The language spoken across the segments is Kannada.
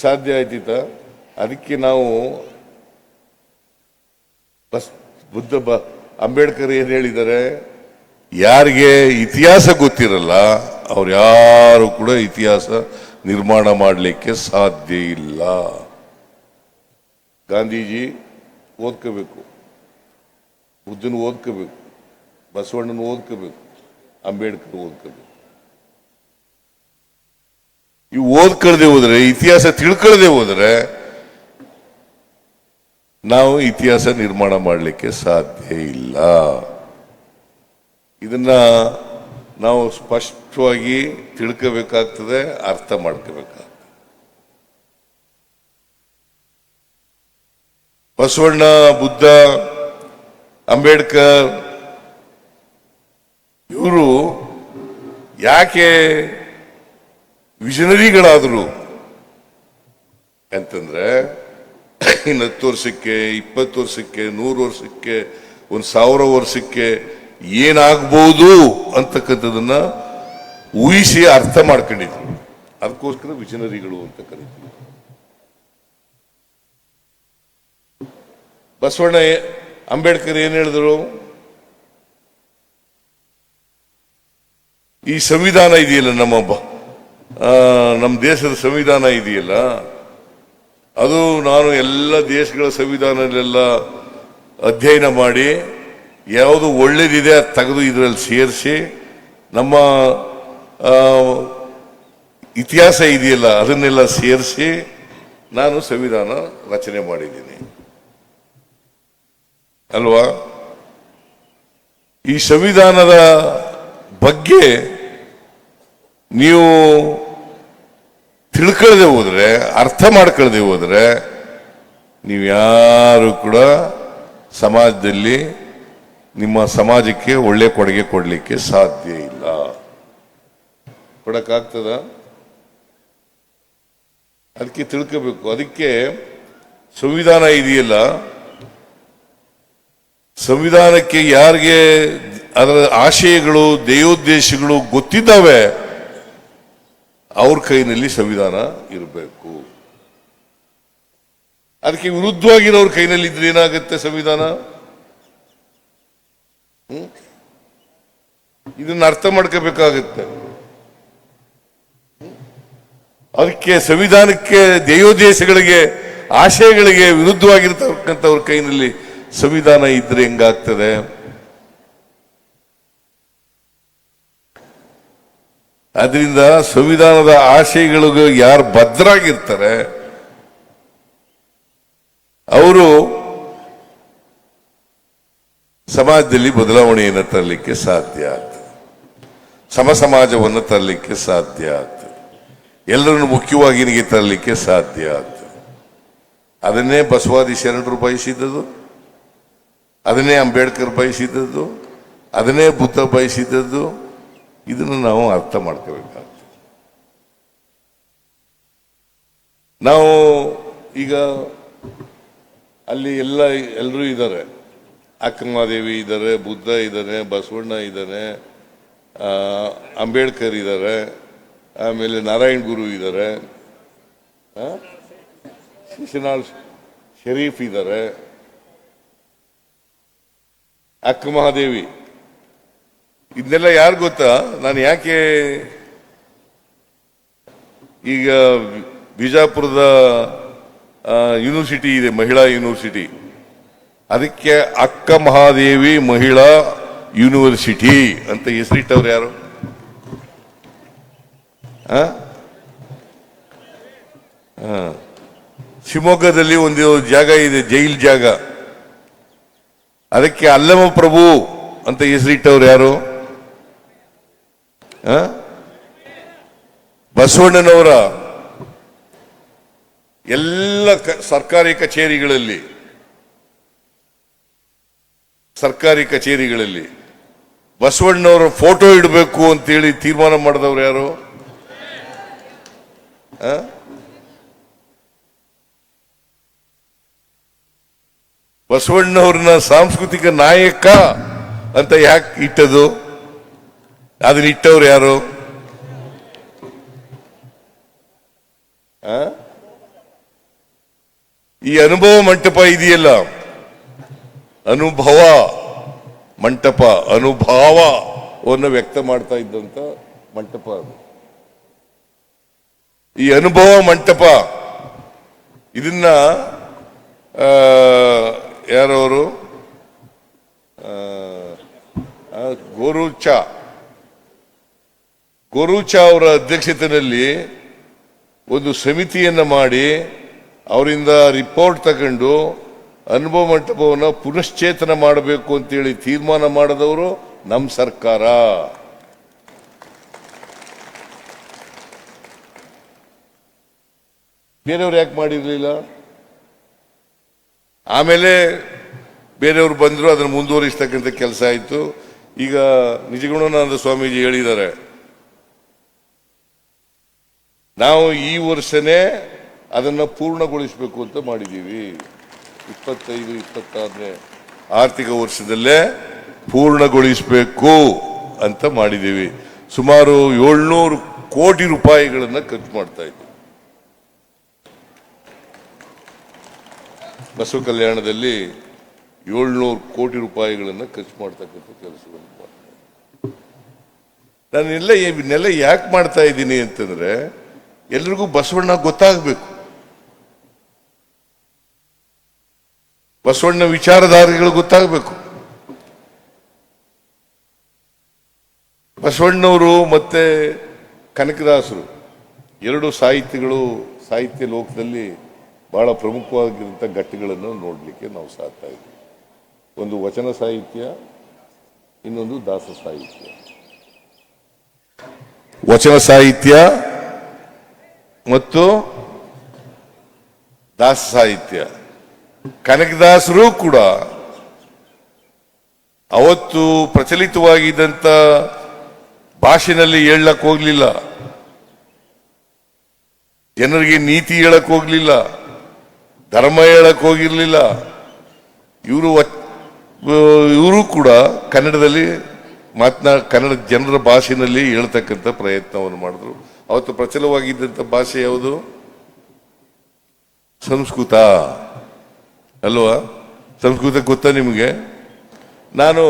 ಸಾಧ್ಯ ಆಯ್ತಿತ್ತ? ಅದಕ್ಕೆ ನಾವು ಅಂಬೇಡ್ಕರ್ ಏನ್ ಹೇಳಿದ್ದಾರೆ, ಯಾರಿಗೆ ಇತಿಹಾಸ ಗೊತ್ತಿರಲ್ಲ ಅವ್ರು ಯಾರು ಕೂಡ ಇತಿಹಾಸ ನಿರ್ಮಾಣ ಮಾಡಲಿಕ್ಕೆ ಸಾಧ್ಯ ಇಲ್ಲ. ಗಾಂಧೀಜಿ ಓದ್ಕೋಬೇಕು, ಬುದ್ಧನ ಓದ್ಕೋಬೇಕು, ಬಸವಣ್ಣನ ಓದ್ಕೋಬೇಕು, ಅಂಬೇಡ್ಕರ್ ಓದ್ಕೋಬೇಕು. ಇವು ಓದ್ಕೊಳ್ಳದೆ ಹೋದ್ರೆ, ಇತಿಹಾಸ ತಿಳ್ಕೊಳ್ಳದೆ ಹೋದ್ರೆ ನಾವು ಇತಿಹಾಸ ನಿರ್ಮಾಣ ಮಾಡಲಿಕ್ಕೆ ಸಾಧ್ಯ ಇಲ್ಲ. ಇದನ್ನ ನಾವು ಸ್ಪಷ್ಟವಾಗಿ ತಿಳ್ಕೋಬೇಕಾಗ್ತದೆ, ಅರ್ಥ ಮಾಡ್ಕೋಬೇಕಾಗ್ತದೆ. ಬಸವಣ್ಣ, ಬುದ್ಧ, ಅಂಬೇಡ್ಕರ್ ಇವರು ಯಾಕೆ ವಿಷನರಿಗಳಾದರು ಅಂತಂದ್ರೆ, ಇನ್ನು 10 ವರ್ಷಕ್ಕೆ, 20 ವರ್ಷಕ್ಕೆ, 100 ವರ್ಷಕ್ಕೆ, 1000 ವರ್ಷಕ್ಕೆ ಏನಾಗಬಹುದು ಅಂತಕ್ಕಂಥದನ್ನ ಊಹಿಸಿ ಅರ್ಥ ಮಾಡ್ಕೊಂಡಿದ್ರು. ಅದಕ್ಕೋಸ್ಕರ ವಿಷನರಿಗಳು ಅಂತ ಕರೀತೀವಿ. ಬಸವಣ್ಣ, ಅಂಬೇಡ್ಕರ್ ಏನ್ ಹೇಳಿದ್ರು? ಈ ಸಂವಿಧಾನ ಇದೆಯಲ್ಲ, ನಮ್ಮ ದೇಶದ ಸಂವಿಧಾನ ಇದೆಯಲ್ಲ, ಅದು ನಾನು ಎಲ್ಲ ದೇಶಗಳ ಸಂವಿಧಾನದಲ್ಲೆಲ್ಲ ಅಧ್ಯಯನ ಮಾಡಿ ಯಾವುದು ಒಳ್ಳೇದಿದೆ ಅದು ತೆಗೆದು ಇದರಲ್ಲಿ ಸೇರಿಸಿ ನಮ್ಮ ಇತಿಹಾಸ ಇದೆಯಲ್ಲ ಅದನ್ನೆಲ್ಲ ಸೇರಿಸಿ ನಾನು ಸಂವಿಧಾನ ರಚನೆ ಮಾಡಿದ್ದೀನಿ ಅಲ್ವಾ. ಈ ಸಂವಿಧಾನದ ಬಗ್ಗೆ ನೀವು ತಿಳ್ಕೊಳ್ಳದೆ ಹೋದ್ರೆ, ಅರ್ಥ ಮಾಡ್ಕೊಳ್ಳದೆ ಹೋದ್ರೆ, ನೀವು ಯಾರು ಕೂಡ ಸಮಾಜದಲ್ಲಿ ನಿಮ್ಮ ಸಮಾಜಕ್ಕೆ ಒಳ್ಳೆ ಕೊಡುಗೆ ಕೊಡಲಿಕ್ಕೆ ಸಾಧ್ಯ ಇಲ್ಲ. ಕೊಡಕ್ಕಾಗ್ತದ? ಅದಕ್ಕೆ ತಿಳ್ಕೋಬೇಕು. ಅದಕ್ಕೆ ಸಂವಿಧಾನ ಇದೆಯಲ್ಲ, ಸಂವಿಧಾನಕ್ಕೆ ಯಾರಿಗೆ ಅದರ ಆಶಯಗಳು, ಧ್ಯೇಯೋದ್ದೇಶಗಳು ಗೊತ್ತಿದ್ದಾವೆ ಅವ್ರ ಕೈನಲ್ಲಿ ಸಂವಿಧಾನ ಇರಬೇಕು. ಅದಕ್ಕೆ ವಿರುದ್ಧವಾಗಿರೋರ ಕೈನಲ್ಲಿ ಇದ್ರೆ ಏನಾಗುತ್ತೆ ಸಂವಿಧಾನ? ಇದನ್ನ ಅರ್ಥ ಮಾಡ್ಕೋಬೇಕಾಗುತ್ತೆ. ಅದಕ್ಕೆ ಸಂವಿಧಾನಕ್ಕೆ, ಧ್ಯೇಯೋದ್ದೇಶಗಳಿಗೆ, ಆಶಯಗಳಿಗೆ ವಿರುದ್ಧವಾಗಿರ್ತಕ್ಕಂಥವ್ರ ಕೈನಲ್ಲಿ ಸಂವಿಧಾನ ಇದ್ರೆ ಹೆಂಗಾಗ್ತದೆ? ಅದರಿಂದ ಸಂವಿಧಾನದ ಆಶಯಗಳಿಗೆ ಯಾರು ಬದ್ಧರಾಗಿರ್ತಾರೆ ಅವರು ಸಮಾಜದಲ್ಲಿ ಬದಲಾವಣೆಯನ್ನು ತರಲಿಕ್ಕೆ ಸಾಧ್ಯ ಆಗ್ತದೆ, ಸಮ ಸಮಾಜವನ್ನು ತರಲಿಕ್ಕೆ ಸಾಧ್ಯ ಆಗ್ತದೆ, ಎಲ್ಲರನ್ನು ಮುಖ್ಯವಾಹಿನಿಗೆ ತರಲಿಕ್ಕೆ ಸಾಧ್ಯ ಆಗ್ತದೆ. ಅದನ್ನೇ ಬಸವಾದಿ ಶರಣರು ಬಯಸಿದ್ದದು, ಅದನ್ನೇ ಅಂಬೇಡ್ಕರ್ ಬಯಸಿದ್ದದ್ದು, ಅದನ್ನೇ ಬುದ್ಧ ಬಯಸಿದ್ದದ್ದು. ಇದನ್ನು ನಾವು ಅರ್ಥ ಮಾಡ್ಕೋಬೇಕಾಗ್ತದೆ. ನಾವು ಈಗ ಅಲ್ಲಿ ಎಲ್ಲರೂ ಇದ್ದಾರೆ, ಅಕ್ಕಮಹಾದೇವಿ ಇದ್ದಾರೆ, ಬುದ್ಧ ಇದ್ದಾನೆ, ಬಸವಣ್ಣ ಇದ್ದಾನೆ, ಅಂಬೇಡ್ಕರ್ ಇದ್ದಾರೆ, ಆಮೇಲೆ ನಾರಾಯಣ ಗುರು ಇದ್ದಾರೆ, ಶಿಶುನಾಳ್ ಶರೀಫ್ ಇದ್ದಾರೆ, ಅಕ್ಕಮಹಾದೇವಿ. ಇದನ್ನೆಲ್ಲ ಯಾರು ಗೊತ್ತಾ? ನಾನು ಯಾಕೆ ಈಗ ಬಿಜಾಪುರದ ಯೂನಿವರ್ಸಿಟಿ ಇದೆ, ಮಹಿಳಾ ಯೂನಿವರ್ಸಿಟಿ, ಅದಕ್ಕೆ ಅಕ್ಕ ಮಹಾದೇವಿ ಮಹಿಳಾ ಯೂನಿವರ್ಸಿಟಿ ಅಂತ ಹೆಸರಿಟ್ಟವ್ರು ಯಾರು? ಶಿವಮೊಗ್ಗದಲ್ಲಿ ಒಂದು ಜಾಗ ಇದೆ, ಜೈಲ್ ಜಾಗ, ಅದಕ್ಕೆ ಅಲ್ಲಮ ಪ್ರಭು ಅಂತ ಹೆಸರಿಟ್ಟವ್ರು ಯಾರು? ಬಸವಣ್ಣನವರ ಎಲ್ಲ ಸರ್ಕಾರಿ ಕಚೇರಿಗಳಲ್ಲಿ ಬಸವಣ್ಣವರ ಫೋಟೋ ಇಡಬೇಕು ಅಂತೇಳಿ ತೀರ್ಮಾನ ಮಾಡಿದವರು ಯಾರು? ಬಸವಣ್ಣವ್ರನ್ನ ಸಾಂಸ್ಕೃತಿಕ ನಾಯಕ ಅಂತ ಯಾಕೆ ಇಟ್ಟದು? ಅದನ್ನ ಇಟ್ಟವ್ರು ಯಾರು? ಈ ಅನುಭವ ಮಂಟಪ ಇದೆಯಲ್ಲ, ಅನುಭವ ಮಂಟಪ, ಅನುಭಾವವನ್ನು ವ್ಯಕ್ತ ಮಾಡ್ತಾ ಇದ್ದಂತ ಮಂಟಪ ಅದು. ಈ ಅನುಭವ ಮಂಟಪ ಇದನ್ನ ಯಾರವರು ಗೋರೂಚ ಅವರ ಅಧ್ಯಕ್ಷತೆಯಲ್ಲಿ ಒಂದು ಸಮಿತಿಯನ್ನ ಮಾಡಿ ಅವರಿಂದ ರಿಪೋರ್ಟ್ ತಗೊಂಡು ಅನುಭವ ಮಂಟಪವನ್ನು ಪುನಶ್ಚೇತನ ಮಾಡಬೇಕು ಅಂತೇಳಿ ತೀರ್ಮಾನ ಮಾಡಿದವರು ನಮ್ಮ ಸರ್ಕಾರ. ಬೇರೆಯವ್ರು ಯಾಕೆ ಮಾಡಿರ್ಲಿಲ್ಲ? ಆಮೇಲೆ ಬೇರೆಯವರು ಬಂದರು, ಅದನ್ನು ಮುಂದುವರಿಸ್ತಕ್ಕಂಥ ಕೆಲಸ ಆಯಿತು. ಈಗ ನಿಜಗುಣಾನಂದ ಸ್ವಾಮೀಜಿ ಹೇಳಿದ್ದಾರೆ, ನಾವು ಈ ವರ್ಷನೇ ಅದನ್ನು ಪೂರ್ಣಗೊಳಿಸಬೇಕು ಅಂತ ಮಾಡಿದ್ದೀವಿ. 25-26ನೇ ಆರ್ಥಿಕ ವರ್ಷದಲ್ಲೇ ಪೂರ್ಣಗೊಳಿಸಬೇಕು ಅಂತ ಮಾಡಿದ್ದೀವಿ. ಸುಮಾರು 700 ಕೋಟಿ ರೂಪಾಯಿಗಳನ್ನು ಖರ್ಚು ಮಾಡ್ತಾ ಇದ್ದೀವಿ. ಬಸವ ಕಲ್ಯಾಣದಲ್ಲಿ 700 ಕೋಟಿ ರೂಪಾಯಿಗಳನ್ನು ಖರ್ಚು ಮಾಡ್ತಕ್ಕಂಥ ಕೆಲಸವನ್ನು ಮಾಡ್ತಾರೆ. ನಾನು ಇವನ್ನೆಲ್ಲ ಯಾಕೆ ಮಾಡ್ತಾ ಇದ್ದೀನಿ ಅಂತಂದ್ರೆ ಎಲ್ರಿಗೂ ಬಸವಣ್ಣ ಗೊತ್ತಾಗಬೇಕು, ಬಸವಣ್ಣ ವಿಚಾರಧಾರೆಗಳು ಗೊತ್ತಾಗಬೇಕು. ಬಸವಣ್ಣವರು ಮತ್ತೆ ಕನಕದಾಸರು ಎರಡು ಸಾಹಿತ್ಯ ಲೋಕದಲ್ಲಿ ಬಹಳ ಪ್ರಮುಖವಾಗಿರುವಂಥ ಘಟ್ಟಗಳನ್ನು ನೋಡಲಿಕ್ಕೆ ನಾವು ಸಾಧ್ತಾ ಇದ್ದೀವಿ. ಒಂದು ವಚನ ಸಾಹಿತ್ಯ, ಇನ್ನೊಂದು ದಾಸ ಸಾಹಿತ್ಯ. ವಚನ ಸಾಹಿತ್ಯ ಮತ್ತು ದಾಸ ಸಾಹಿತ್ಯ. ಕನಕದಾಸರು ಕೂಡ ಅವತ್ತು ಪ್ರಚಲಿತವಾಗಿದ್ದಂಥ ಭಾಷೆನಲ್ಲಿ ಹೇಳಕ್ ಹೋಗ್ಲಿಲ್ಲ, ಜನರಿಗೆ ನೀತಿ ಹೇಳಕ್ ಹೋಗ್ಲಿಲ್ಲ, ಧರ್ಮ ಹೇಳಕ್ ಹೋಗಿರ್ಲಿಲ್ಲ. ಇವರು ಕೂಡ ಕನ್ನಡದಲ್ಲಿ ಕನ್ನಡ ಜನರ ಭಾಷೆಯಲ್ಲಿ ಹೇಳ್ತಕ್ಕಂಥ ಪ್ರಯತ್ನವನ್ನು ಮಾಡಿದ್ರು. ಅವತ್ತು ಪ್ರಚಲವಾಗಿದ್ದಂಥ ಭಾಷೆ ಯಾವುದು? ಸಂಸ್ಕೃತ ಅಲ್ವಾ? ಸಂಸ್ಕೃತ ಗೊತ್ತಾ ನಿಮಗೆ? ನಾನು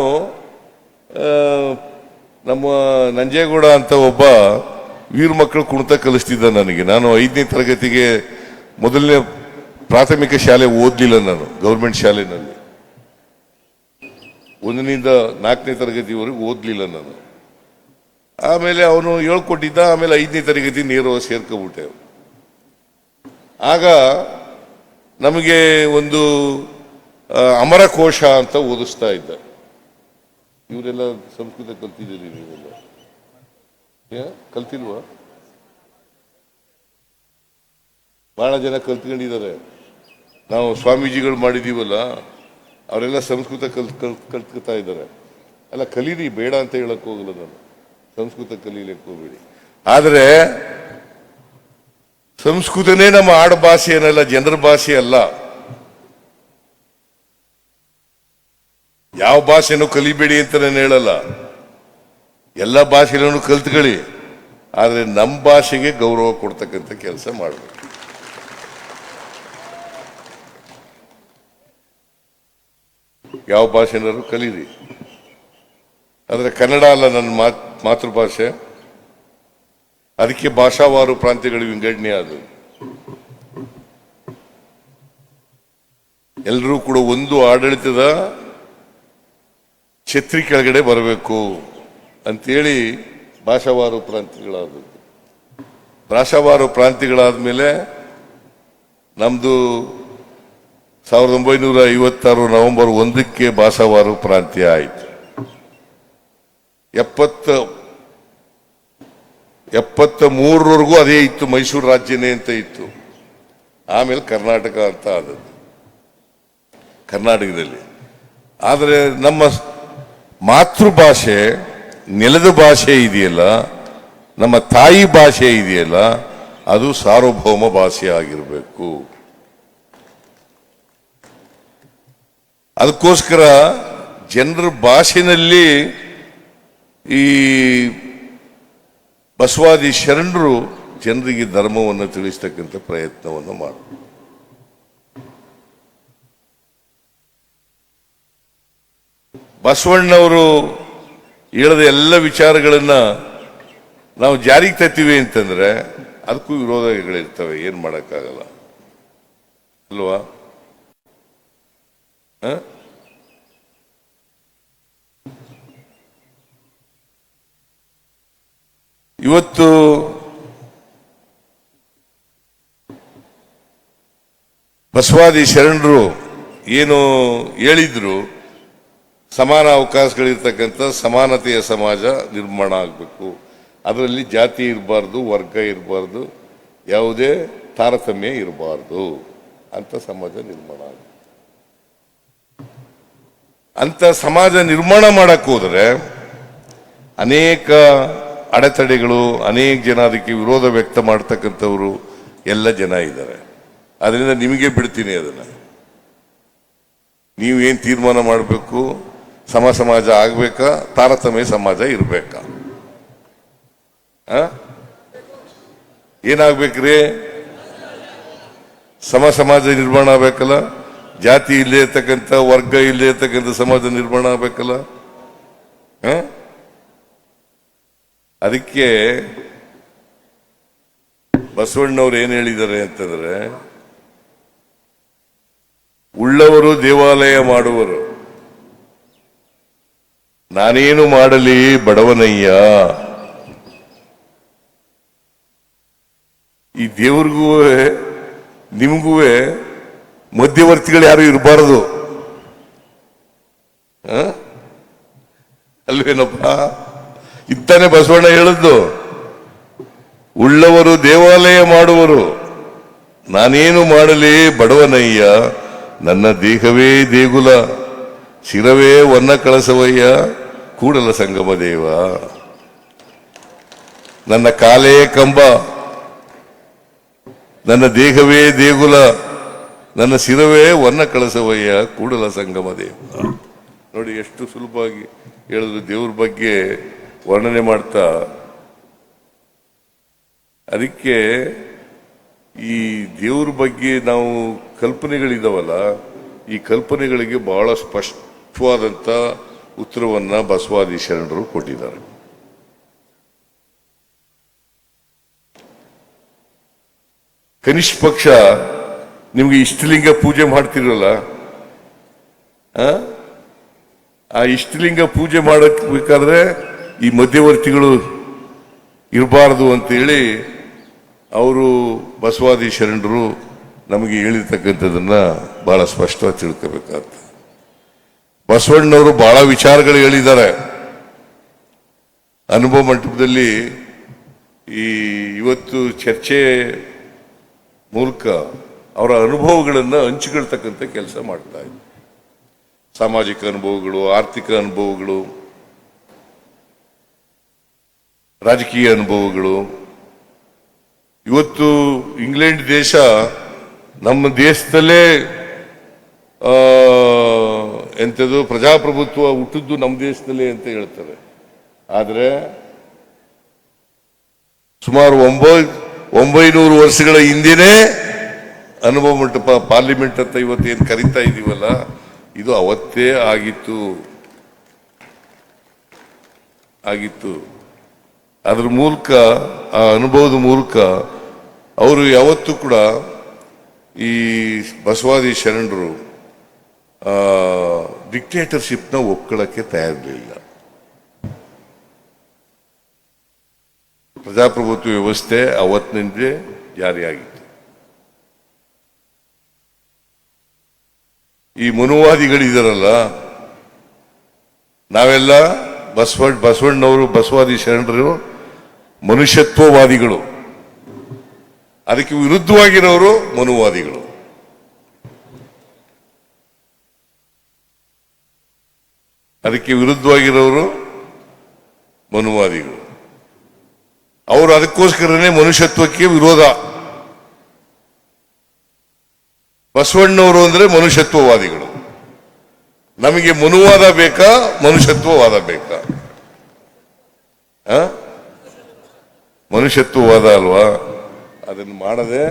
ನಮ್ಮ ನಂಜೇಗೌಡ ಅಂತ ಒಬ್ಬ ವೀರ ಮಕ್ಕಳು ಕುಣಿತ ಕಲಿಸ್ತಿದ್ದ ನನಗೆ. ನಾನು 5ನೇ ತರಗತಿಗೆ ಮೊದಲನೇ ಪ್ರಾಥಮಿಕ ಶಾಲೆ ಓದಲಿಲ್ಲ, ನಾನು ಗೌರ್ಮೆಂಟ್ ಶಾಲೆನಲ್ಲಿ 1ರಿಂದ 4ನೇ ತರಗತಿವರೆಗೂ ಓದಲಿಲ್ಲ ನಾನು. ಆಮೇಲೆ ಅವನು ಹೇಳ್ಕೊಟ್ಟಿದ್ದ. ಆಮೇಲೆ 5ನೇ ತರಗತಿ ನೇರವಾಗಿ ಸೇರ್ಕೊಬಿಟ್ಟೆ. ಆಗ ನಮಗೆ ಒಂದು ಅಮರಕೋಶ ಅಂತ ಓದಿಸ್ತಾ ಇದ್ದ. ಇವರೆಲ್ಲ ಸಂಸ್ಕೃತ ಕಲ್ತಿದ್ದೀರಿ, ನೀವೆಲ್ಲ ಕಲ್ತಿಲ್ವಾ? ಬಹಳ ಜನ ಕಲ್ತ್ಕೊಂಡಿದ್ದಾರೆ. ನಾವು ಸ್ವಾಮೀಜಿಗಳು ಮಾಡಿದೀವಲ್ಲ, ಅವರೆಲ್ಲ ಸಂಸ್ಕೃತ ಕಲ್ತ್ಕೊತಾ ಇದ್ದಾರೆ. ಅಲ್ಲ, ಕಲೀರಿ, ಬೇಡ ಅಂತ ಹೇಳಕ್ ಹೋಗಲ್ಲ ನಾನು, ಸಂಸ್ಕೃತ ಕಲೀಲಿಕ್ಕೆ ಹೋಗ್ಬೇಡಿ. ಆದರೆ ಸಂಸ್ಕೃತನೇ ನಮ್ಮ ಆಡು ಭಾಷೆ ಏನಲ್ಲ, ಜನರ ಭಾಷೆ ಅಲ್ಲ. ಯಾವ ಭಾಷೆನೂ ಕಲಿಬೇಡಿ ಅಂತ ನಾನು ಹೇಳಲ್ಲ, ಎಲ್ಲ ಭಾಷೆಗಳನ್ನು ಕಲ್ತ್ಕೊಳ್ಳಿ. ಆದರೆ ನಮ್ಮ ಭಾಷೆಗೆ ಗೌರವ ಕೊಡ್ತಕ್ಕಂಥ ಕೆಲಸ ಮಾಡಬೇಕು. ಯಾವ ಭಾಷೆನಾದ್ರು ಕಲೀರಿ, ಆದರೆ ಕನ್ನಡ ಅಲ್ಲ ನನ್ನ ಮಾತೃಭಾಷೆ. ಅದಕ್ಕೆ ಭಾಷಾವಾರು ಪ್ರಾಂತ್ಯಗಳ ವಿಂಗಡಣೆ ಅದು. ಎಲ್ಲರೂ ಕೂಡ ಒಂದು ಆಡಳಿತದ ಛತ್ರಿ ಕೆಳಗಡೆ ಬರಬೇಕು ಅಂತೇಳಿ ಭಾಷಾವಾರು ಪ್ರಾಂತ್ಯಗಳಾದದ್ದು. ಭಾಷಾವಾರು ಪ್ರಾಂತ್ಯಗಳಾದ್ಮೇಲೆ ನಮ್ದು 1956 ನವೆಂಬರ್ 1ಕ್ಕೆ ಭಾಷಾವಾರು ಪ್ರಾಂತ್ಯ ಆಯಿತು. 73ರವರೆಗೂ ಅದೇ ಇತ್ತು, ಮೈಸೂರು ರಾಜ್ಯನೇ ಅಂತ ಇತ್ತು. ಆಮೇಲೆ ಕರ್ನಾಟಕ ಅಂತ ಆದದ್ದು ಕರ್ನಾಟಕದಲ್ಲಿ. ಆದರೆ ನಮ್ಮ ಮಾತೃಭಾಷೆ, ನೆಲದ ಭಾಷೆ ಇದೆಯಲ್ಲ, ನಮ್ಮ ತಾಯಿ ಭಾಷೆ ಇದೆಯಲ್ಲ, ಅದು ಸಾರ್ವಭೌಮ ಭಾಷೆ ಆಗಿರಬೇಕು. ಅದಕ್ಕೋಸ್ಕರ ಜನರ ಭಾಷೆನಲ್ಲಿ ಈ ಬಸವಾದಿ ಶರಣರು ಜನರಿಗೆ ಧರ್ಮವನ್ನು ತಿಳಿಸ್ತಕ್ಕಂಥ ಪ್ರಯತ್ನವನ್ನು ಮಾಡಿದ್ರು. ಬಸವಣ್ಣವರು ಹೇಳಿದ ಎಲ್ಲ ವಿಚಾರಗಳನ್ನ ನಾವು ಜಾರಿಗೆ ತರ್ತೀವಿ ಅಂತಂದ್ರೆ ಅದಕ್ಕೂ ವಿರೋಧಗಳಿರ್ತವೆ, ಏನ್ ಮಾಡಕ್ಕಾಗಲ್ಲ ಅಲ್ವಾ? ಇವತ್ತು ಬಸವಾದಿ ಶರಣರು ಏನು ಹೇಳಿದ್ರು, ಸಮಾನ ಅವಕಾಶಗಳಿರ್ತಕ್ಕಂಥ ಸಮಾನತೆಯ ಸಮಾಜ ನಿರ್ಮಾಣ ಆಗಬೇಕು, ಅದರಲ್ಲಿ ಜಾತಿ ಇರಬಾರ್ದು, ವರ್ಗ ಇರಬಾರ್ದು, ಯಾವುದೇ ತಾರತಮ್ಯ ಇರಬಾರ್ದು ಅಂತ ಸಮಾಜ ನಿರ್ಮಾಣ ಆಗ ಅಂತ ಸಮಾಜ ನಿರ್ಮಾಣ ಮಾಡಕ್ಕೆ ಹೋದರೆ ಅನೇಕ ಅಡೆತಡೆಗಳು, ಅನೇಕ ಜನ ಅದಕ್ಕೆ ವಿರೋಧ ವ್ಯಕ್ತ ಮಾಡ್ತಕ್ಕಂಥವ್ರು ಎಲ್ಲ ಜನ ಇದ್ದಾರೆ. ಅದರಿಂದ ನಿಮಗೆ ಬಿಡ್ತೀನಿ, ಅದನ್ನ ನೀವೇನು ತೀರ್ಮಾನ ಮಾಡಬೇಕು. ಸಮಾಜ ಆಗ್ಬೇಕಾ, ತಾರತಮ್ಯ ಸಮಾಜ ಇರ್ಬೇಕಾ? ಏನಾಗ್ಬೇಕ್ರಿ? ಸಮಾಜ ನಿರ್ಮಾಣ ಆಗ್ಬೇಕಲ್ಲ, ಜಾತಿ ಇಲ್ಲೇ ಇರ್ತಕ್ಕಂಥ, ವರ್ಗ ಇಲ್ಲೇ ಇರ್ತಕ್ಕಂಥ ಸಮಾಜ ನಿರ್ಮಾಣ ಆಗ್ಬೇಕಲ್ಲ. ಅದಕ್ಕೆ ಬಸವಣ್ಣವ್ರು ಏನ್ ಹೇಳಿದ್ದಾರೆ ಅಂತಂದ್ರೆ, ಉಳ್ಳವರು ದೇವಾಲಯ ಮಾಡುವರು, ನಾನೇನು ಮಾಡಲಿ ಬಡವನಯ್ಯ. ಈ ದೇವ್ರಿಗೂ ನಿಮಗೂ ಮಧ್ಯವರ್ತಿಗಳು ಯಾರು ಇರಬಾರದು ಅಲ್ವೇನಪ್ಪ? ಇತ್ತಾನೆ ಬಸವಣ್ಣ ಹೇಳಿದ್ದು, ಉಳ್ಳವರು ದೇವಾಲಯ ಮಾಡುವರು, ನಾನೇನು ಮಾಡಲಿ ಬಡವನಯ್ಯ, ನನ್ನ ದೇಹವೇ ದೇಗುಲ, ಶಿರವೇ ವನ್ನ ಕಳಸವಯ್ಯ, ಕೂಡಲ ಸಂಗಮ ದೇವ. ನನ್ನ ಕಾಲೇ ಕಂಬ, ನನ್ನ ದೇಹವೇ ದೇಗುಲ, ನನ್ನ ಶಿರವೇ ವನ್ನ ಕಳಸವಯ್ಯ, ಕೂಡಲ ಸಂಗಮ ದೇವ. ನೋಡಿ ಎಷ್ಟು ಸುಲಭವಾಗಿ ಹೇಳಿದ್ರು ದೇವ್ರ ಬಗ್ಗೆ ವರ್ಣನೆ ಮಾಡ್ತಾ. ಅದಕ್ಕೆ ಈ ದೇವ್ರ ಬಗ್ಗೆ ನಾವು ಕಲ್ಪನೆಗಳಿದಾವಲ್ಲ, ಈ ಕಲ್ಪನೆಗಳಿಗೆ ಬಹಳ ಸ್ಪಷ್ಟವಾದಂತ ಉತ್ತರವನ್ನ ಬಸವಾದಿ ಶರಣರು ಕೊಟ್ಟಿದ್ದಾರೆ. ಕನಿಷ್ಠ ಪಕ್ಷ ನಿಮ್ಗೆ ಇಷ್ಟಲಿಂಗ ಪೂಜೆ ಮಾಡ್ತಿರಲ್ಲ, ಆ ಇಷ್ಟಲಿಂಗ ಪೂಜೆ ಮಾಡಬೇಕಾದ್ರೆ ಈ ಮಧ್ಯವರ್ತಿಗಳು ಇರಬಾರದು ಅಂತೇಳಿ ಅವರು ಬಸವಾದಿ ಶರಣರು ನಮಗೆ ಹೇಳಿರ್ತಕ್ಕಂಥದನ್ನ ಬಹಳ ಸ್ಪಷ್ಟವಾಗಿ ತಿಳ್ಕೋಬೇಕಾಗ್ತದೆ. ಬಸವಣ್ಣವರು ಬಹಳ ವಿಚಾರಗಳು ಹೇಳಿದ್ದಾರೆ. ಅನುಭವ ಮಂಟಪದಲ್ಲಿ ಇವತ್ತು ಚರ್ಚೆ ಮೂಲಕ ಅವರ ಅನುಭವಗಳನ್ನು ಹಂಚಿಕೊಳ್ತಕ್ಕಂಥ ಕೆಲಸ ಮಾಡ್ತಾ ಇದ್ದಾರೆ. ಸಾಮಾಜಿಕ ಅನುಭವಗಳು, ಆರ್ಥಿಕ ಅನುಭವಗಳು, ರಾಜಕೀಯ ಅನುಭವಗಳು. ಇವತ್ತು ಇಂಗ್ಲೆಂಡ್ ದೇಶ ನಮ್ಮ ದೇಶದಲ್ಲೇ ಎಂಥದ್ದು ಪ್ರಜಾಪ್ರಭುತ್ವ ಹುಟ್ಟಿದ್ದು ನಮ್ಮ ದೇಶದಲ್ಲೇ ಅಂತ ಹೇಳ್ತಾರೆ. ಆದರೆ ಸುಮಾರು 900 ವರ್ಷಗಳ ಹಿಂದೆನೇ ಅನುಭವ ಮಂಟಪ ಪಾರ್ಲಿಮೆಂಟ್ ಅಂತ ಇವತ್ತೇನು ಕರೀತಾ ಇದೀವಲ್ಲ, ಇದು ಅವತ್ತೇ ಆಗಿತ್ತು. ಅದ್ರ ಮೂಲಕ, ಆ ಅನುಭವದ ಮೂಲಕ ಅವರು ಯಾವತ್ತೂ ಕೂಡ ಈ ಬಸವಾದಿ ಶರಣರು ಡಿಕ್ಟೇಟರ್ಶಿಪ್ನ ಒಪ್ಕೊಳ್ಳಕ್ಕೆ ತಯಾರಿರಲಿಲ್ಲ. ಪ್ರಜಾಪ್ರಭುತ್ವ ವ್ಯವಸ್ಥೆ ಅವತ್ತಿನಿಂದ ಜಾರಿಯಾಗಿತ್ತು. ಈ ಮನುವಾದಿಗಳಿದಾರಲ್ಲ, ನಾವೆಲ್ಲ ಬಸವಣ್ಣವರು, ಬಸವಾದಿ ಶರಣರು ಮನುಷ್ಯತ್ವವಾದಿಗಳು, ಅದಕ್ಕೆ ವಿರುದ್ಧವಾಗಿರೋರು ಮನುವಾದಿಗಳು. ಅದಕ್ಕೆ ವಿರುದ್ಧವಾಗಿರೋರು ಮನುವಾದಿಗಳು. ಅವರು ಅದಕ್ಕೋಸ್ಕರನೇ ಮನುಷ್ಯತ್ವಕ್ಕೆ ವಿರೋಧ. ಬಸವಣ್ಣವರು ಅಂದ್ರೆ ಮನುಷ್ಯತ್ವವಾದಿಗಳು. ನಮಗೆ ಮನುವಾದ ಬೇಕಾ, ಮನುಷ್ಯತ್ವವಾದ ಬೇಕಾ? ಮನುಷ್ಯತ್ವವಾದ ಅಲ್ವಾ? ಅದನ್ನು ಮಾಡದೆ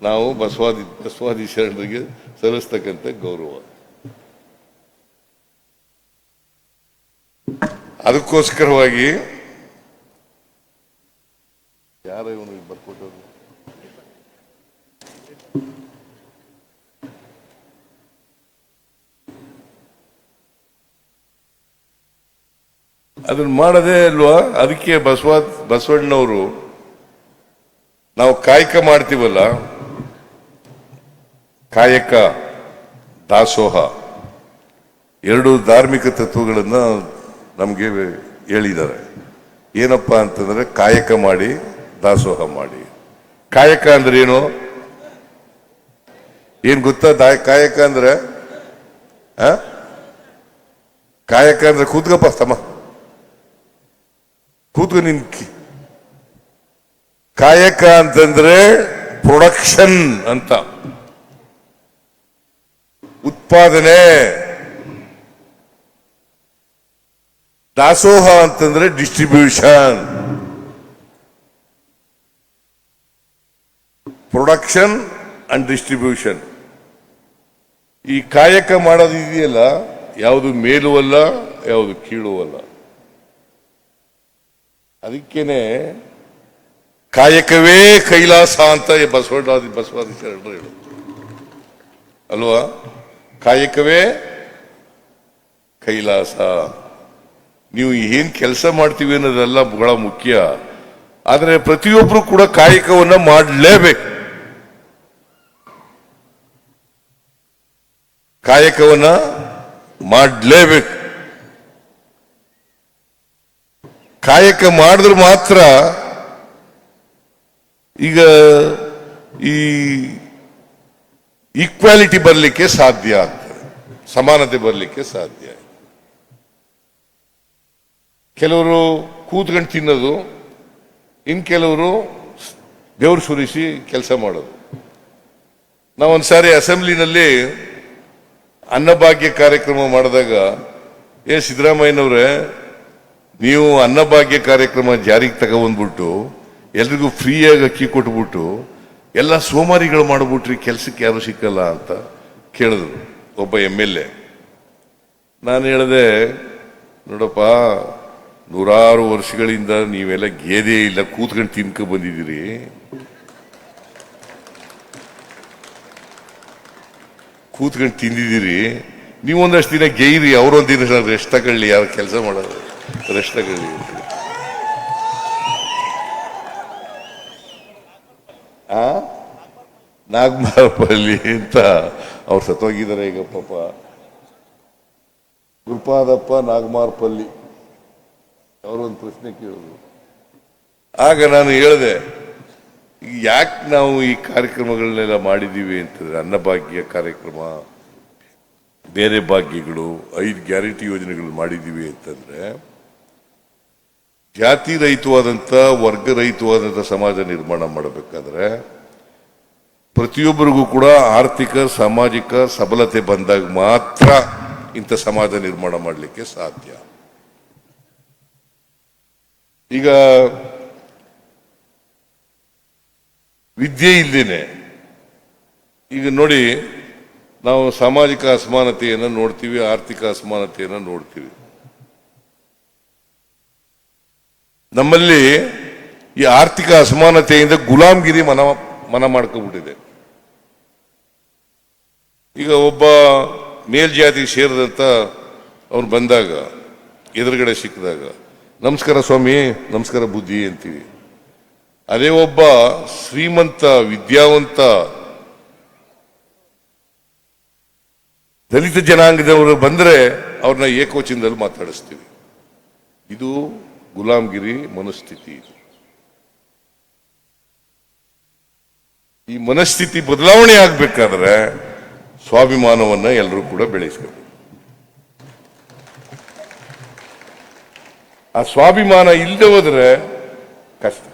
ನಾವು ಬಸವಾದಿ ಶರಣರಿಗೆ ಸಲ್ಲಿಸ್ತಕ್ಕಂಥ ಗೌರವ. ಅದಕ್ಕೋಸ್ಕರವಾಗಿ ಯಾರ ಇವನು ಬರ್ಕೊಟ್ಟರು ಅದನ್ನ ಮಾಡದೇ ಅಲ್ವಾ. ಅದಕ್ಕೆ ಬಸವಣ್ಣವರು ನಾವು ಕಾಯಕ ಮಾಡ್ತೀವಲ್ಲ, ಕಾಯಕ ದಾಸೋಹ ಎರಡು ಧಾರ್ಮಿಕ ತತ್ವಗಳನ್ನ ನಮಗೆ ಹೇಳಿದ್ದಾರೆ. ಏನಪ್ಪಾ ಅಂತಂದ್ರೆ ಕಾಯಕ ಮಾಡಿ ದಾಸೋಹ ಮಾಡಿ. ಕಾಯಕ ಅಂದ್ರೆ ಏನು ಗೊತ್ತಾ? ಕಾಯಕ ಅಂದ್ರೆ ಕೂತ್ಕಪ್ಪ ತಮ್ಮ, ಕೂತ್ಕೊ. ನಿನ್ ಕಾಯಕ ಅಂತಂದ್ರೆ ಪ್ರೊಡಕ್ಷನ್ ಅಂತ, ಉತ್ಪಾದನೆ. ದಾಸೋಹ ಅಂತಂದ್ರೆ ಡಿಸ್ಟ್ರಿಬ್ಯೂಷನ್. Production and distribution. ಈ ಕಾಯಕ ಮಾಡೋದು ಇದೆಯಲ್ಲ, ಯಾವುದು ಮೇಲೂ ಅಲ್ಲ, ಯಾವುದು ಕೀಳು ಅಲ್ಲ. ಅದಕ್ಕೇನೆ ಕಾಯಕವೇ ಕೈಲಾಸ ಅಂತ ಬಸವಾದಿ ಶರಣರು ಹೇಳು ಅಲ್ವಾ. ಕಾಯಕವೇ ಕೈಲಾಸ. ನೀವು ಏನ್ ಕೆಲಸ ಮಾಡ್ತೀವಿ ಅನ್ನೋದೆಲ್ಲ ಬಹಳ ಮುಖ್ಯ. ಆದರೆ ಪ್ರತಿಯೊಬ್ಬರು ಕೂಡ ಕಾಯಕವನ್ನ ಮಾಡಲೇಬೇಕು. ಕಾಯಕವನ್ನ ಮಾಡಲೇಬೇಕು. ಕಾಯಕ ಮಾಡಿದ್ರೆ ಮಾತ್ರ ಈಗ ಈ ಈಕ್ವಾಲಿಟಿ ಬರಲಿಕ್ಕೆ ಸಾಧ್ಯ ಆಗ್ತದೆ, ಸಮಾನತೆ ಬರಲಿಕ್ಕೆ ಸಾಧ್ಯ. ಕೆಲವರು ಕೂತ್ಕೊಂಡು ತಿನ್ನೋದು, ಇನ್ ಕೆಲವರು ಬೆವರು ಸುರಿಸಿ ಕೆಲಸ ಮಾಡೋದು. ನಾವೊಂದ್ಸಾರಿ ಅಸೆಂಬ್ಲಿನಲ್ಲಿ ಅನ್ನಭಾಗ್ಯ ಕಾರ್ಯಕ್ರಮ ಮಾಡಿದಾಗ, ಸಿದ್ದರಾಮಯ್ಯನವ್ರೆ, ನೀವು ಅನ್ನಭಾಗ್ಯ ಕಾರ್ಯಕ್ರಮ ಜಾರಿಗೆ ತಗೊಂಡ್ಬಿಟ್ಟು ಎಲ್ರಿಗೂ ಫ್ರೀಯಾಗಿ ಅಕ್ಕಿ ಕೊಟ್ಬಿಟ್ಟು ಎಲ್ಲ ಸೋಮಾರಿಗಳು ಮಾಡ್ಬಿಟ್ರಿ, ಕೆಲಸಕ್ಕೆ ಯಾರು ಸಿಕ್ಕಲ್ಲ ಅಂತ ಕೇಳಿದ್ರು ಒಬ್ಬ MLA. ನಾನು ಹೇಳಿದೆ, ನೋಡಪ್ಪ, 100 ವರ್ಷಗಳಿಂದ ನೀವೆಲ್ಲ ಗೇದೆ ಇಲ್ಲ, ಕೂತ್ಕೊಂಡು ತಿನ್ಕೊ ಬಂದಿದ್ದೀರಿ. ಕೂತ್ಕೊಂಡು ತಿಂದಿದ್ದೀರಿ. ನೀವೊಂದಷ್ಟು ದಿನ ಗೇಯ್ರಿ, ಅವರೊಂದಿನ ರೆಸ್ಟ್ ತಗೊಳ್ಳಿ, ಯಾರು ಕೆಲಸ ಮಾಡೋದು ರೆಸ್ಟ್ ತಗೊಳ್ಳಿ. ನಾಗಮಾರಪಲ್ಲಿ ಅಂತ ಅವ್ರು ಸತ್ತೋಗಿದ್ದಾರೆ ಈಗ ಪಾಪ. ಗುರುಪಾದಪ್ಪ ನಾಗಮಾರಪಲ್ಲಿ ಅವರೊಂದು ಪ್ರಶ್ನೆ ಕೇಳಿದ್ರು. ಆಗ ನಾನು ಹೇಳಿದೆ, ಯಾಕೆ ನಾವು ಈ ಕಾರ್ಯಕ್ರಮಗಳನ್ನೆಲ್ಲ ಮಾಡಿದ್ದೀವಿ ಅಂತಂದ್ರೆ, ಅನ್ನಭಾಗ್ಯ ಕಾರ್ಯಕ್ರಮ, ಬೇರೆ ಭಾಗ್ಯಗಳು, 5 ಗ್ಯಾರಂಟಿ ಯೋಜನೆಗಳು ಮಾಡಿದ್ದೀವಿ ಅಂತಂದ್ರೆ, ಜಾತಿ ರಹಿತವಾದಂಥ, ವರ್ಗ ರಹಿತವಾದಂಥ ಸಮಾಜ ನಿರ್ಮಾಣ ಮಾಡಬೇಕಾದ್ರೆ ಪ್ರತಿಯೊಬ್ಬರಿಗೂ ಕೂಡ ಆರ್ಥಿಕ ಸಾಮಾಜಿಕ ಸಬಲತೆ ಬಂದಾಗ ಮಾತ್ರ ಇಂಥ ಸಮಾಜ ನಿರ್ಮಾಣ ಮಾಡಲಿಕ್ಕೆ ಸಾಧ್ಯ. ಈಗ ವಿದ್ಯೆ ಇಲ್ದೇನೆ, ಈಗ ನೋಡಿ, ನಾವು ಸಾಮಾಜಿಕ ಅಸಮಾನತೆಯನ್ನು ನೋಡ್ತೀವಿ, ಆರ್ಥಿಕ ಅಸಮಾನತೆಯನ್ನು ನೋಡ್ತೀವಿ. ನಮ್ಮಲ್ಲಿ ಈ ಆರ್ಥಿಕ ಅಸಮಾನತೆಯಿಂದ ಗುಲಾಮ್ಗಿರಿ ಮನ ಮಾಡ್ಕೊಂಡ್ಬಿಟ್ಟಿದೆ. ಈಗ ಒಬ್ಬ ಮೇಲ್ಜಾತಿಗೆ ಸೇರಿದಂತ ಅವ್ನು ಬಂದಾಗ, ಎದುರುಗಡೆ ಸಿಕ್ಕಿದಾಗ, ನಮಸ್ಕಾರ ಸ್ವಾಮಿ, ನಮಸ್ಕಾರ ಬುದ್ಧಿ ಅಂತೀವಿ. ಅದೇ ಒಬ್ಬ ಶ್ರೀಮಂತ ವಿದ್ಯಾವಂತ ದಲಿತ ಜನಾಂಗದವರು ಬಂದ್ರೆ ಅವ್ರನ್ನ ಏಕವಚನದಲ್ಲಿ ಮಾತಾಡಿಸ್ತೀವಿ. ಇದು ಗುಲಾಮ್ಗಿರಿ ಮನಸ್ಥಿತಿ. ಈ ಮನಸ್ಥಿತಿ ಬದಲಾವಣೆ ಆಗ್ಬೇಕಾದ್ರೆ ಸ್ವಾಭಿಮಾನವನ್ನ ಎಲ್ಲರೂ ಕೂಡ ಬೆಳೆಸಬೇಕು. ಆ ಸ್ವಾಭಿಮಾನ ಇಲ್ಲದೆ ಹೋದ್ರೆ ಕಷ್ಟ.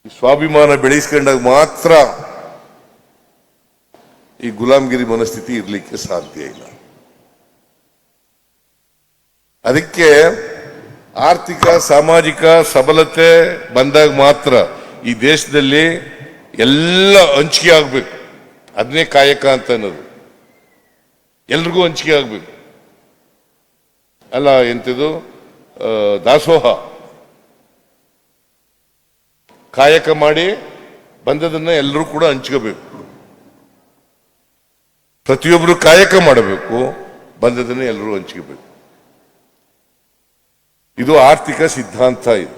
ಈ ಸ್ವಾಭಿಮಾನ ಬೆಳೆಸ್ಕೊಂಡಾಗ ಮಾತ್ರ ಈ ಗುಲಾಮ್ಗಿರಿ ಮನಸ್ಥಿತಿ ಇರಲಿಕ್ಕೆ ಸಾಧ್ಯ ಇಲ್ಲ. ಅದಕ್ಕೆ ಆರ್ಥಿಕ ಸಾಮಾಜಿಕ ಸಬಲತೆ ಬಂದಾಗ ಮಾತ್ರ ಈ ದೇಶದಲ್ಲಿ ಎಲ್ಲ ಹಂಚಿಕೆ ಆಗ್ಬೇಕು. ಅದನ್ನೇ ಕಾಯಕ ಅಂತ ಅನ್ನೋದು. ಎಲ್ರಿಗೂ ಹಂಚಿಕೆ ಆಗ್ಬೇಕು. ಅಲ್ಲ ಎಂಥದ್ದು ದಾಸೋಹ ಕಾಯಕ ಮಾಡಿ ಬಂದದನ್ನ ಎಲ್ಲರೂ ಕೂಡ ಹಂಚ್ಕೋಬೇಕು. ಪ್ರತಿಯೊಬ್ಬರು ಕಾಯಕ ಮಾಡಬೇಕು, ಬಂದದನ್ನ ಎಲ್ಲರೂ ಹಂಚ್ಕೋಬೇಕು. ಇದು ಆರ್ಥಿಕ ಸಿದ್ಧಾಂತ. ಇದು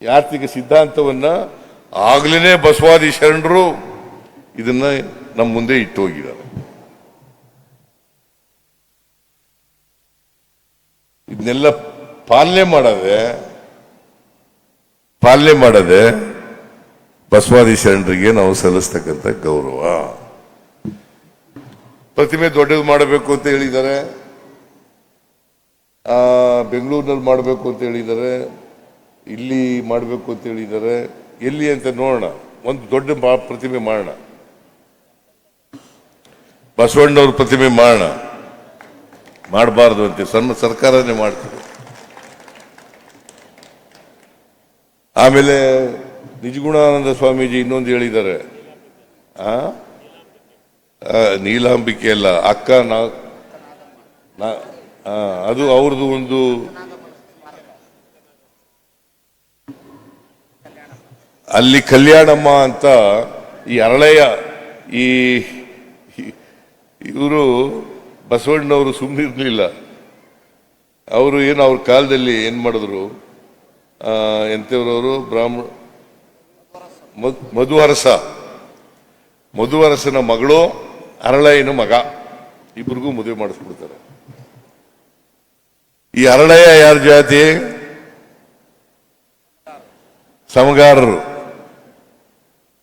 ಈ ಆರ್ಥಿಕ ಸಿದ್ಧಾಂತವನ್ನ ಆಗ್ಲೇ ಬಸವಾದಿ ಶರಣರು ಇದನ್ನ ನಮ್ಮ ಮುಂದೆ ಇಟ್ಟು ಹೋಗಿದ್ದಾರೆ. ಇದನ್ನೆಲ್ಲ ಪಾಲನೆ ಮಾಡದೆ ಬಸವಾದಿ ಶರಣರಿಗೆ ನಾವು ಸಲ್ಲಿಸ್ತಕ್ಕಂಥ ಗೌರವ. ಪ್ರತಿಮೆ ದೊಡ್ಡದು ಮಾಡಬೇಕು ಅಂತ ಹೇಳಿದ್ದಾರೆ, ಬೆಂಗಳೂರಿನಲ್ಲಿ ಮಾಡಬೇಕು ಅಂತ ಹೇಳಿದ್ದಾರೆ, ಇಲ್ಲಿ ಮಾಡಬೇಕು ಅಂತ ಹೇಳಿದ್ದಾರೆ. ಎಲ್ಲಿ ಅಂತ ನೋಡೋಣ, ಒಂದು ದೊಡ್ಡ ಪ್ರತಿಮೆ ಮಾಡೋಣ, ಬಸವಣ್ಣವ್ರ ಪ್ರತಿಮೆ ಮಾಡೋಣ. ಮಾಡಬಾರ್ದು ಅಂತ ಸಣ್ಣ ಸರ್ಕಾರನೇ ಮಾಡ್ತದೆ. ಆಮೇಲೆ ನಿಜಗುಣಾನಂದ ಸ್ವಾಮೀಜಿ ಇನ್ನೊಂದು ಹೇಳಿದ್ದಾರೆ, ನೀಲಾಂಬಿಕೆ ಅಲ್ಲ, ಅಕ್ಕ ಅದು ಅವ್ರದ್ದು ಒಂದು ಅಲ್ಲಿ ಕಲ್ಯಾಣಮ್ಮ ಅಂತ ಈ ಅರಳೆಯ ಇವರು ಬಸವಣ್ಣವರು ಸುಮ್ಮನಿರ್ಲಿಲ್ಲ. ಅವರು ಏನು ಅವ್ರ ಕಾಲದಲ್ಲಿ ಏನ್ ಮಾಡಿದ್ರು, ಎಂತವ್ರವರು ಬ್ರಾಹ್ಮಣ ಮಧುವರಸನ ಮಗಳು ಅರಳಯ್ಯನ ಮಗ, ಇಬ್ಬರಿಗೂ ಮದುವೆ ಮಾಡಿಸ್ಬಿಡ್ತಾರೆ. ಈ ಅರಳಯ್ಯ ಯಾರ ಜಾತಿ? ಸಮಗಾರರು.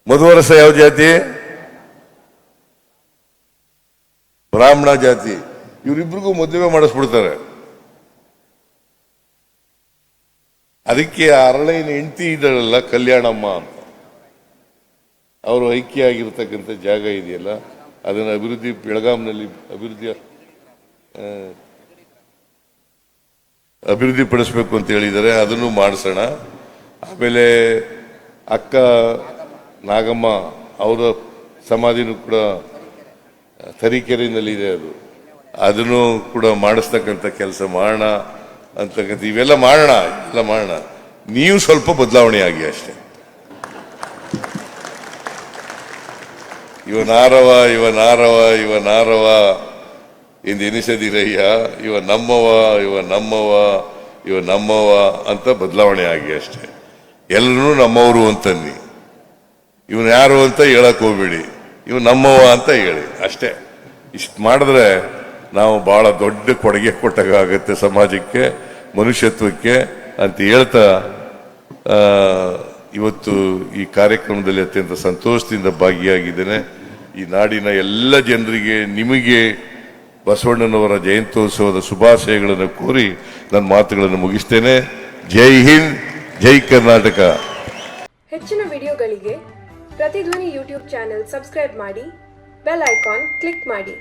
ಮಧುವರಸ ಯಾವ ಜಾತಿ? ಬ್ರಾಹ್ಮಣ ಜಾತಿ. ಇವರಿಬ್ರಿಗೂ ಮದುವೆ ಮಾಡಿಸ್ಬಿಡ್ತಾರೆ. ಅದಕ್ಕೆ ಅರಳಯ್ಯನ ಹೆಂಡತಿ ಇದ್ದಳಲ್ಲ ಕಲ್ಯಾಣಮ್ಮ ಅಂತ, ಅವರು ಐಕ್ಯ ಆಗಿರ್ತಕ್ಕಂಥ ಜಾಗ ಇದೆಯಲ್ಲ, ಅದನ್ನು ಬೆಳಗಾಂನಲ್ಲಿ ಅಭಿವೃದ್ಧಿ ಪಡಿಸ್ಬೇಕು ಅಂತ ಹೇಳಿದ್ದಾರೆ. ಅದನ್ನು ಮಾಡಿಸೋಣ. ಆಮೇಲೆ ಅಕ್ಕ ನಾಗಮ್ಮ ಅವರ ಸಮಾಧಿನೂ ಕೂಡ ತರೀಕೆರೆನಲ್ಲಿದೆ. ಅದನ್ನು ಕೂಡ ಮಾಡಿಸ್ತಕ್ಕಂಥ ಕೆಲಸ ಮಾಡೋಣ ಅಂತಕ್ಕಂಥ ಇವೆಲ್ಲ ಮಾಡೋಣ. ನೀವು ಸ್ವಲ್ಪ ಬದಲಾವಣೆ ಆಗಿ ಅಷ್ಟೇ. ಇವನಾರವ ಎಂದು ಎನಿಸದಿರಯ್ಯ, ಇವ ನಮ್ಮವ ಅಂತ ಬದಲಾವಣೆ ಆಗಿ ಅಷ್ಟೇ. ಎಲ್ಲರೂ ನಮ್ಮವರು ಅಂತನ್ನಿ, ಇವನು ಯಾರು ಅಂತ ಹೇಳಕ್ ಹೋಗ್ಬೇಡಿ, ಇವ್ ನಮ್ಮವ ಅಂತ ಹೇಳಿ ಅಷ್ಟೇ. ಇಷ್ಟು ಮಾಡಿದ್ರೆ ನಾವು ಬಹಳ ದೊಡ್ಡ ಕೊಡುಗೆ ಕೊಟ್ಟಾಗ ಆಗುತ್ತೆ ಸಮಾಜಕ್ಕೆ, ಮನುಷ್ಯತ್ವಕ್ಕೆ ಅಂತ ಹೇಳ್ತಾ ಇವತ್ತು ಈ ಕಾರ್ಯಕ್ರಮದಲ್ಲಿ ಅತ್ಯಂತ ಸಂತೋಷದಿಂದ ಭಾಗಿಯಾಗಿದ್ದೇನೆ. ಈ ನಾಡಿನ ಎಲ್ಲ ಜನರಿಗೆ, ನಿಮಗೆ ಬಸವಣ್ಣನವರ ಜಯಂತ್ಯೋತ್ಸವದ ಶುಭಾಶಯಗಳನ್ನು ಕೋರಿ ನನ್ನ ಮಾತುಗಳನ್ನು ಮುಗಿಸ್ತೇನೆ. ಜೈ ಹಿಂದ್, ಜೈ ಕರ್ನಾಟಕ. ಹೆಚ್ಚಿನ ವಿಡಿಯೋಗಳಿಗೆ ಪ್ರತಿಧ್ವನಿ ಯೂಟ್ಯೂಬ್ ಚಾನೆಲ್ ಸಬ್ಸ್ಕ್ರೈಬ್ ಮಾಡಿ, ಬೆಲ್ ಐಕಾನ್ ಕ್ಲಿಕ್ ಮಾಡಿ.